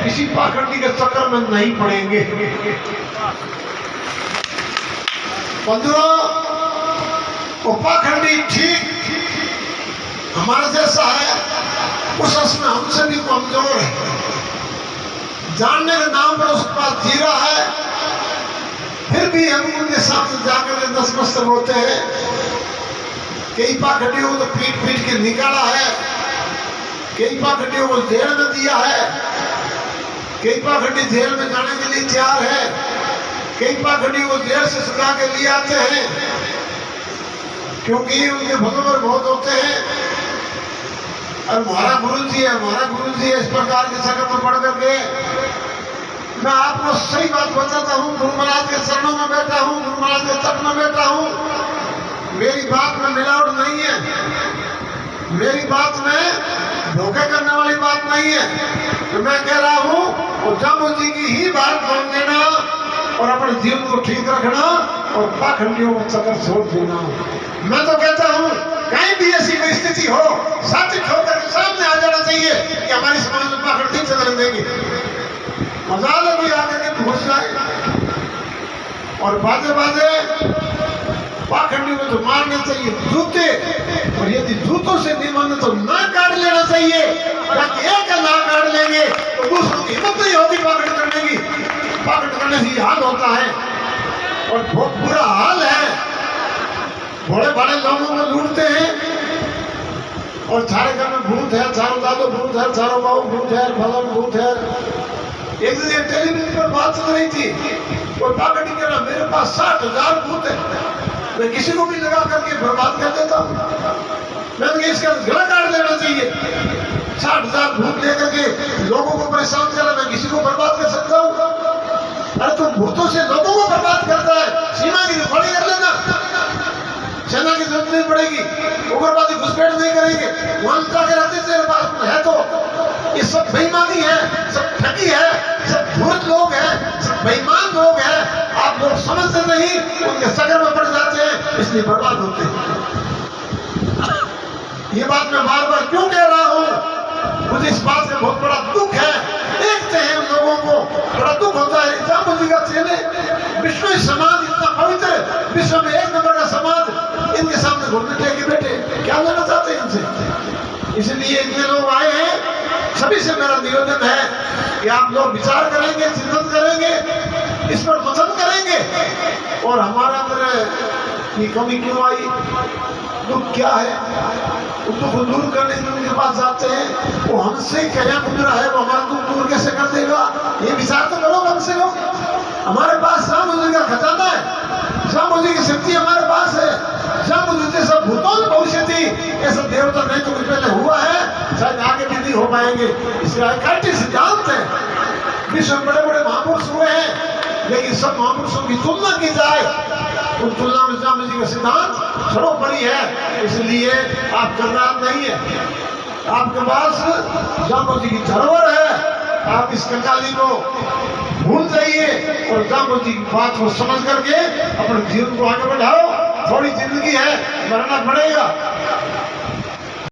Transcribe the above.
किसी पाखंडी के चक्कर में नहीं पड़ेंगे। बंधुओं, वो पाखंडी ठीक हमारे जैसा है, उस में हमसे भी कमजोर है, जानने के नाम पर उसके पास जी रहा है, फिर भी हम उनके सामने जाकर नतमस्तक होते हैं। कई पाखंडियों को तो पीट पीट के निकाला है, कई पाखंडियों को जेल में दिया है, कई पाखंडी जेल में जाने के लिए तैयार है, कई पाखंडियों को जेल से छुड़ा के लिए आते हैं, क्योंकि उनके भगवान बहुत होते हैं। और हमारा गुरु जी है, इस प्रकार के संकट में पढ़ करके मैं आपको सही बात बताता हूँ। गुरु महाराज के चरणों में बैठा हूँ, गुरु महाराज के तट में बैठा हूँ। मेरी बात में मिलावट नहीं है, मेरी बात में धोखे करने वाली बात नहीं है। तो मैं कह रहा हूँ और जामो जी की ही बात मान देना और अपने जीवन को ठीक रखना और पाखंडियों को चक्कर छोड़ देना। मैं तो कहता हूँ कहीं भी ऐसी कोई स्थिति हो, साथी ठोकर के सामने आ जाना चाहिए कि हमारी समाज में पाखंडी चलन देंगे। मजाल भी आगे के घुस जाए और बाजे बाजे पाखंडियों को तो मारना चाहिए जूते, और यदि जूतों से नहीं मारना तो ना काट लेना चाहिए, ताकि एक ना काट लेंगे तो दूसरों की हिम्मत नहीं होगी पाखंड करने की। पाखंड करने से हाल होता है और बहुत बुरा हाल है। बड़े बड़े लोगों को लूटते हैं और सारे घर में भूत है, चारों दादो भूत है, चारों बाबू भूत है, भगवान भूत है। एक दिन टेलीविजन पर बात चल रही थी, कोई पाखंडी कह रहा मेरे पास 60,000 भूत है, मैं किसी को भी लगा करके बर्बाद कर देता हूँ। मैंने इसका गला काट देना चाहिए। 60,000 भूत लेकर के लोगों को परेशान करा, मैं किसी को बर्बाद कर सकता हूँ? अरे तुम भूतों से लोगों को बर्बाद करता है, सीमा की रिकॉर्डिंग कर लेना, सेना की जरूरत नहीं पड़ेगी, उग्रवादी घुसपैठ नहीं करेंगे, वहां जाकर रहते तेरे पास है। तो ये सब बेईमानी है, सब ठगी है, सब धूर्त लोग हैं, सब बेईमान लोग हैं। आप लोग समझते नहीं, उनके सगर में पड़ जाते हैं, इसलिए बर्बाद होते हैं। ये बात मैं बार बार क्यों कह रहा हूँ? मुझे इस बात का बहुत बड़ा दुख है। देखते हैं उन लोगों को, बड़ा दुख होता है। जामो जी का चेले, विश्व समाज इतना पवित्र, विश्व में एक नंबर का समाज, इनके सामने घुटने टेके बैठे, क्या लेना चाहते हैं इनसे? इसलिए इतने लोग आए हैं। सभी से मेरा निवेदन है कि आप लोग विचार करेंगे, चिंतन करेंगे, इस पर मंथन करेंगे और हमारा अंदर ये कमी क्यों आई, दुख क्या है, दुख दूर करने के उनके पास जाते हैं। वो हमसे क्या गुजरा है, वो हमारा दुख दूर कैसे कर देगा, ये विचार तो करो कम से कम। हमारे पास जामो जी का खजाना है, जामो जी की शक्ति हमारे पास है। जामो जी जैसा भूतों में भविष्य थी, ऐसा देवता नहीं तो कुछ पहले हुआ है, शायद आगे भी नहीं हो पाएंगे। इसका इकट्ठे सिद्धांत है। विश्व में बड़े बड़े महापुरुष हुए हैं, लेकिन सब महापुरुषों की तुलना की जाए, उन तुलना में जामो जी का सिद्धांत सर्वोपरि है। इसलिए आप कंगाल नहीं है, आपके पास जामो जी की धरोहर है। आप इस कंगाली को भूल जाइए और जामो जी की बात को समझ करके अपने जीवन को आगे बढ़ाओ। थोड़ी जिंदगी है, मरना पड़ेगा।